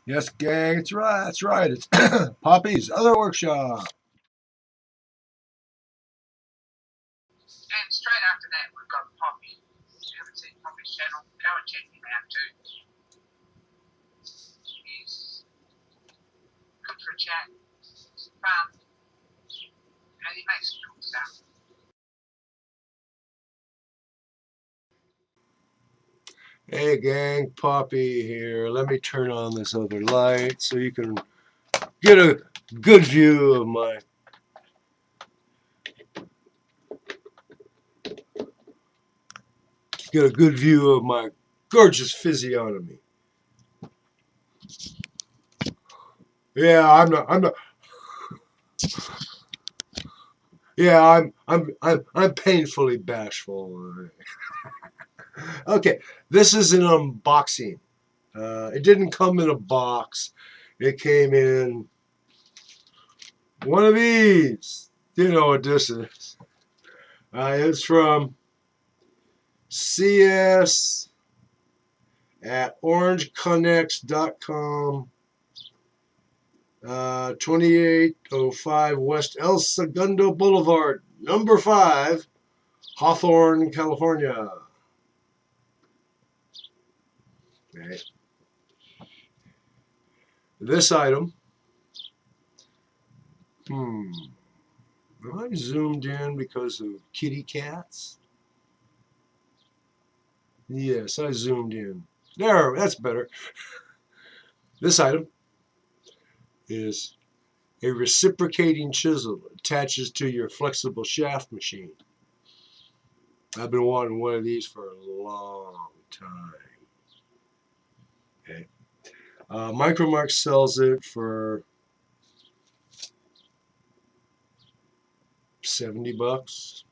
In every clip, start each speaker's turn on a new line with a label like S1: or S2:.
S1: Yes, gang, it's right. That's right. It's Poppy's other workshop.
S2: And straight after that, we've got Poppy. If you haven't seen Poppy's channel, go and check him out too. He's good for a chat, he's fun, and he makes cool stuff.
S1: Hey, gang, Poppy here. Let me turn on this other light so you can get a good view of my. Get a good view of my gorgeous physiognomy. Yeah, I'm not. I'm not. Yeah, I'm painfully bashful. Okay, this is an unboxing. It didn't come in a box. It came in one of these. You know what this is. It's from CS at orangeconnects.com. 2805 West El Segundo Boulevard, number 5, Hawthorne, California. Okay. This item, am I zoomed in because of kitty cats? Yes, I zoomed in. There, that's better. This item is a reciprocating chisel that attaches to your flexible shaft machine. I've been wanting one of these for a long time. Okay. Micromark sells it for $70,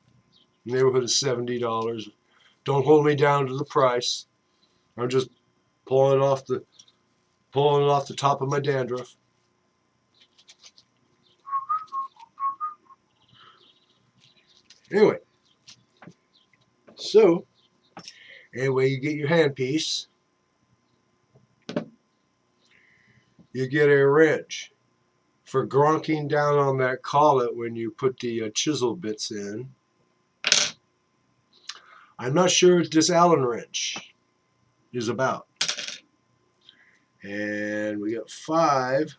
S1: neighborhood of $70. Don't hold me down to the price. I'm just pulling it off the top of my dandruff. Anyway, so anyway, you get your handpiece. You get a wrench for gronking down on that collet when you put the chisel bits in. I'm not sure what this Allen wrench is about. And we got 5.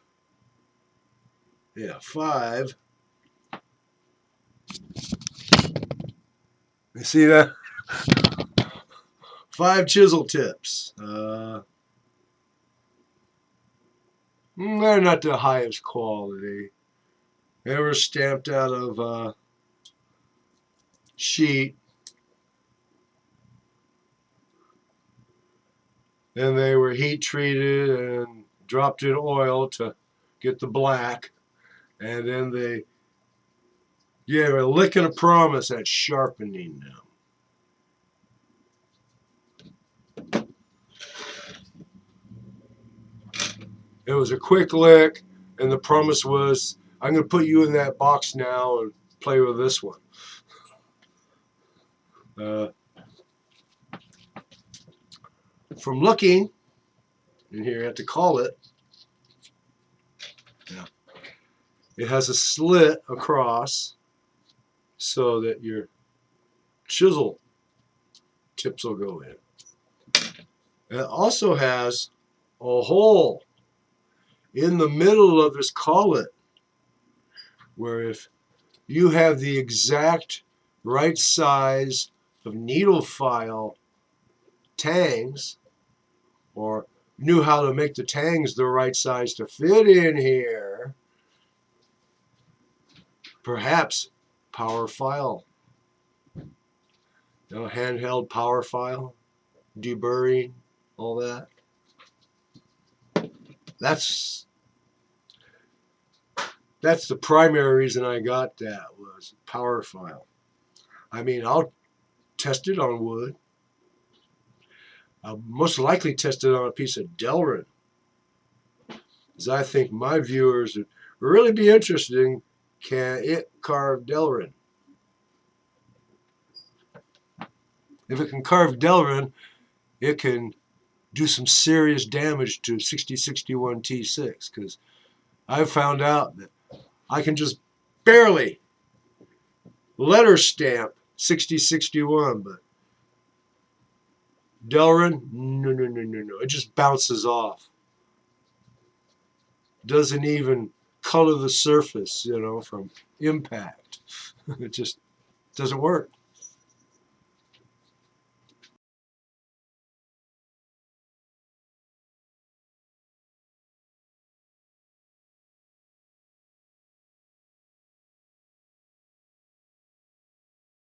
S1: Yeah, 5. You see that? 5 chisel tips. They're not the highest quality. They were stamped out of sheet. Then they were heat treated and dropped in oil to get the black. And then they gave a lick and a promise at sharpening them. It was a quick lick, and the promise was, I'm going to put you in that box now and play with this one. From looking, and here you have to call it, yeah, it has a slit across so that your chisel tips will go in. It also has a hole in the middle of this collet where if you have the exact right size of needle file tangs, or knew how to make the tangs the right size to fit in here, perhaps power file, handheld power file, deburring, all that. That's the primary reason I got that, was power file. I mean, I'll test it on wood. I'll most likely test it on a piece of Delrin, because I think my viewers would really be interested in, can it carve Delrin? If it can carve Delrin, it can do some serious damage to 6061 T6, because I've found out that I can just barely letter stamp 6061, but Delrin, no. It just bounces off. Doesn't even color the surface, from impact. It just doesn't work.